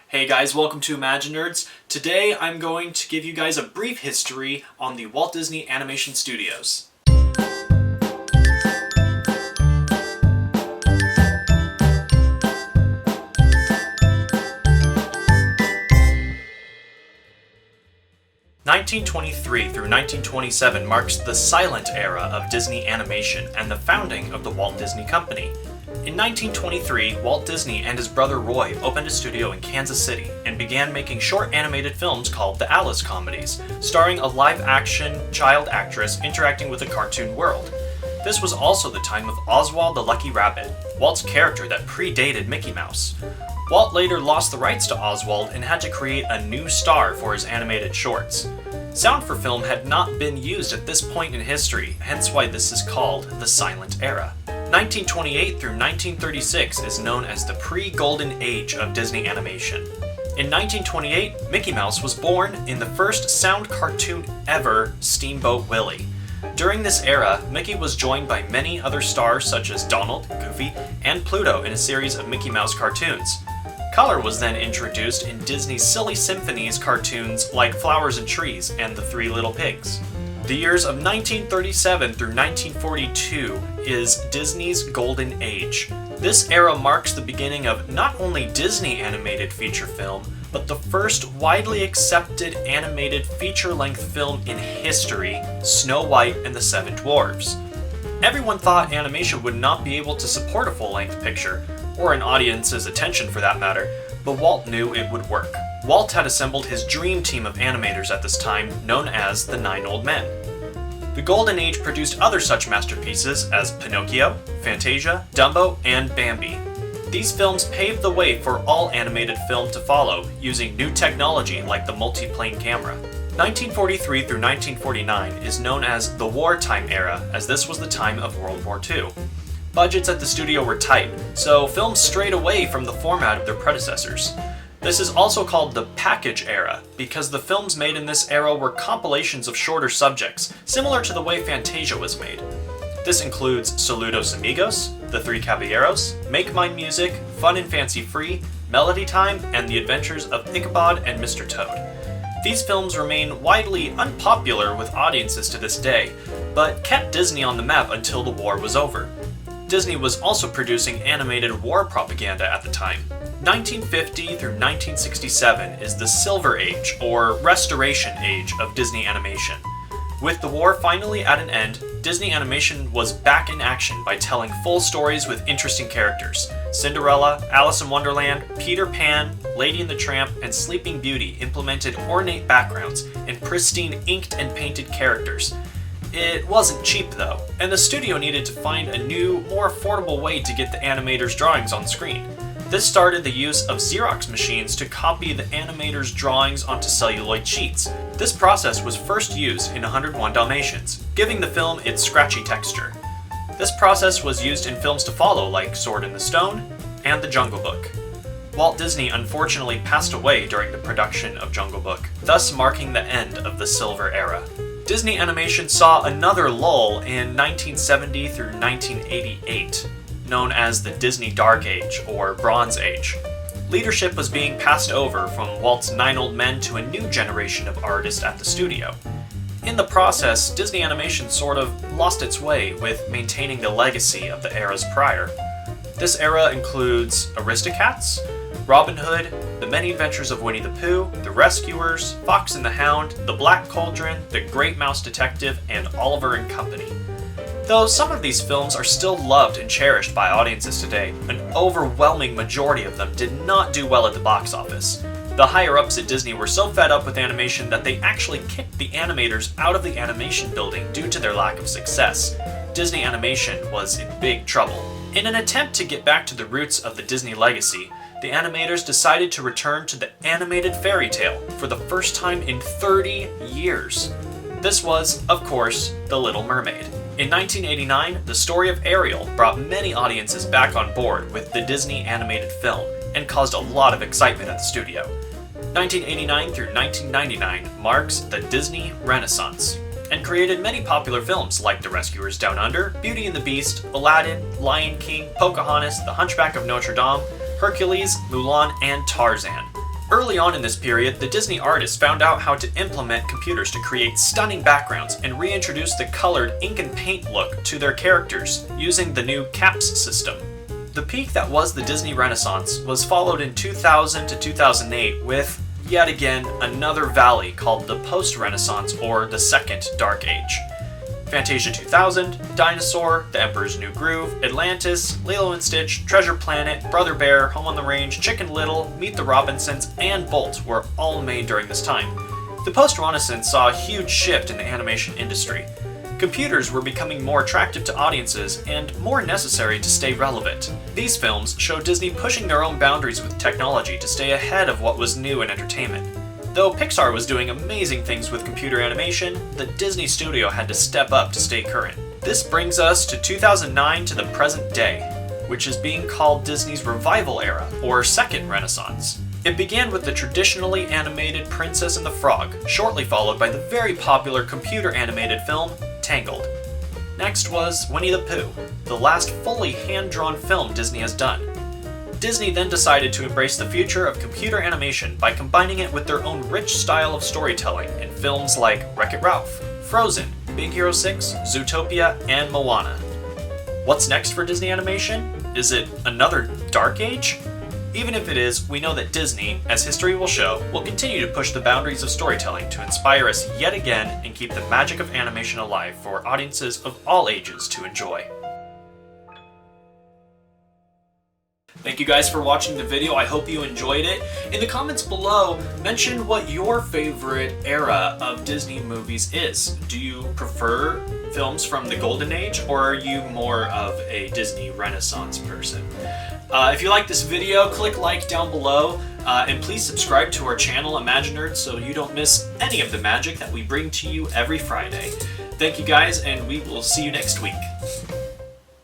Hey guys, welcome to Imaginerds. Today I'm going to give you guys a brief history on the Walt Disney Animation Studios. (1923 through 1927) marks the silent era of Disney animation and the founding of the Walt Disney Company. In 1923, Walt Disney and his brother Roy opened a studio in Kansas City and began making short animated films called the Alice Comedies, starring a live-action child actress interacting with a cartoon world. This was also the time of Oswald the Lucky Rabbit, Walt's character that predated Mickey Mouse. Walt later lost the rights to Oswald and had to create a new star for his animated shorts. Sound for film had not been used at this point in history, hence why this is called the Silent Era. 1928 through 1936 is known as the pre-Golden Age of Disney animation. In 1928, Mickey Mouse was born in the first sound cartoon ever, Steamboat Willie. During this era, Mickey was joined by many other stars such as Donald, Goofy, and Pluto in a series of Mickey Mouse cartoons. Color was then introduced in Disney's Silly Symphonies cartoons like Flowers and Trees and The Three Little Pigs. The years of 1937 through 1942 is Disney's Golden Age. This era marks the beginning of not only Disney animated feature film, but the first widely accepted animated feature-length film in history, Snow White and the Seven Dwarfs. Everyone thought animation would not be able to support a full-length picture, or an audience's attention for that matter, but Walt knew it would work. Walt had assembled his dream team of animators at this time, known as the Nine Old Men. The Golden Age produced other such masterpieces as Pinocchio, Fantasia, Dumbo, and Bambi. These films paved the way for all animated film to follow, using new technology like the multi-plane camera. 1943 through 1949 is known as the wartime era, as this was the time of World War II. Budgets at the studio were tight, so films strayed away from the format of their predecessors. This is also called the package era, because the films made in this era were compilations of shorter subjects, similar to the way Fantasia was made. This includes Saludos Amigos, The Three Caballeros, Make Mine Music, Fun and Fancy Free, Melody Time, and The Adventures of Ichabod and Mr. Toad. These films remain widely unpopular with audiences to this day, but kept Disney on the map until the war was over. Disney was also producing animated war propaganda at the time. 1950 through 1967 is the Silver Age, or Restoration Age, of Disney animation. With the war finally at an end, Disney animation was back in action by telling full stories with interesting characters. Cinderella, Alice in Wonderland, Peter Pan, Lady and the Tramp, and Sleeping Beauty implemented ornate backgrounds and pristine inked and painted characters. It wasn't cheap though, and the studio needed to find a new, more affordable way to get the animators' drawings on screen. This started the use of Xerox machines to copy the animators' drawings onto celluloid sheets. This process was first used in 101 Dalmatians, giving the film its scratchy texture. This process was used in films to follow like Sword in the Stone and The Jungle Book. Walt Disney unfortunately passed away during the production of Jungle Book, thus marking the end of the Silver Era. Disney animation saw another lull in 1970 through 1988, known as the Disney Dark Age, or Bronze Age. Leadership was being passed over from Walt's Nine Old Men to a new generation of artists at the studio. In the process, Disney animation sort of lost its way with maintaining the legacy of the eras prior. This era includes Aristocats, Robin Hood, The Many Adventures of Winnie the Pooh, The Rescuers, Fox and the Hound, The Black Cauldron, The Great Mouse Detective, and Oliver and Company. Though some of these films are still loved and cherished by audiences today, an overwhelming majority of them did not do well at the box office. The higher-ups at Disney were so fed up with animation that they actually kicked the animators out of the animation building due to their lack of success. Disney animation was in big trouble. In an attempt to get back to the roots of the Disney legacy, the animators decided to return to the animated fairy tale for the first time in 30 years. This was, of course, The Little Mermaid. In 1989, the story of Ariel brought many audiences back on board with the Disney animated film and caused a lot of excitement at the studio. 1989 through 1999 marks the Disney Renaissance and created many popular films like The Rescuers Down Under, Beauty and the Beast, Aladdin, Lion King, Pocahontas, The Hunchback of Notre Dame, Hercules, Mulan, and Tarzan. Early on in this period, the Disney artists found out how to implement computers to create stunning backgrounds and reintroduce the colored ink and paint look to their characters using the new CAPS system. The peak that was the Disney Renaissance was followed in 2000 to 2008 with, yet again, another valley called the Post-Renaissance or the Second Dark Age. Fantasia 2000, Dinosaur, The Emperor's New Groove, Atlantis, Lilo and Stitch, Treasure Planet, Brother Bear, Home on the Range, Chicken Little, Meet the Robinsons, and Bolt were all made during this time. The Post-Renaissance saw a huge shift in the animation industry. Computers were becoming more attractive to audiences and more necessary to stay relevant. These films show Disney pushing their own boundaries with technology to stay ahead of what was new in entertainment. Though Pixar was doing amazing things with computer animation, the Disney studio had to step up to stay current. This brings us to 2009 to the present day, which is being called Disney's Revival Era, or Second Renaissance. It began with the traditionally animated Princess and the Frog, shortly followed by the very popular computer-animated film, Tangled. Next was Winnie the Pooh, the last fully hand-drawn film Disney has done. Disney then decided to embrace the future of computer animation by combining it with their own rich style of storytelling in films like Wreck-It Ralph, Frozen, Big Hero 6, Zootopia, and Moana. What's next for Disney animation? Is it another Dark Age? Even if it is, we know that Disney, as history will show, will continue to push the boundaries of storytelling to inspire us yet again and keep the magic of animation alive for audiences of all ages to enjoy. Thank you guys for watching the video. I hope you enjoyed it. In the comments below, mention what your favorite era of Disney movies is. Do you prefer films from the Golden Age, or are you more of a Disney Renaissance person? If you like this video, click like down below, and please subscribe to our channel, Imaginerds, so you don't miss any of the magic that we bring to you every Friday. Thank you guys, and we will see you next week.